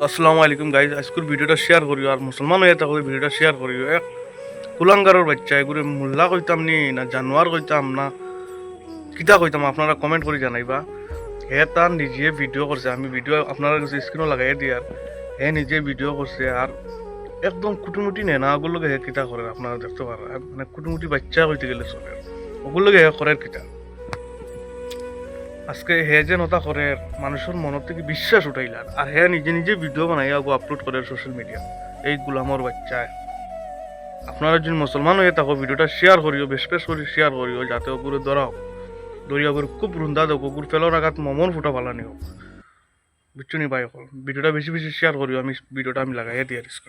আসসালামু আলাইকুম গাইজ, আজকের ভিডিওটা শেয়ার করিও আর মুসলমান হয়ে থাকলে ভিডিওটা শেয়ার করিও। এক কুলাঙ্গারের বাচ্চা এগুলো মোল্লা কইতাম নি না জানোয়ার কইতাম না কিতা কইতাম, আপনারা কমেন্ট করে জানাইবা। হে তার নিজে ভিডিও করছে, আমি ভিডিও আপনারা কাছে স্ক্রিনও লাগাই দিই। আর হে নিজে ভিডিও করছে আর একদম কুটুমুটি নেনা ওগুলোকে হে কিতা করে আপনারা দেখতে পারেন। মানে কুটুমুটি বাচ্চা হইতে গেলে চলে, ওগুলোকে হে করে কিতা। আজকে হে যে নতা করে মানুষের মনের থেকে বিশ্বাস উঠাইলার, আর হে নিজে নিজে ভিডিও বানাই আপলোড করে সোশ্যাল মিডিয়া। এই গুলামর বাচ্চায় আপনারা যদি মুসলমান হয়ে থাকো ভিডিওটা শেয়ার করিও, বেশ বেশ করে শেয়ার করিও, যাতে ওগুলো ধরাও দরিয়া করে খুব রুন্দা দেব, ওগুর ফেলার আঘাত মমন ফুটা পালানি হোক। বুঝছো নি ভাই? ভিডিওটা বেশি বেশি শেয়ার করিও, আমি ভিডিওটা লাগাই দিয়ে রিস্ক।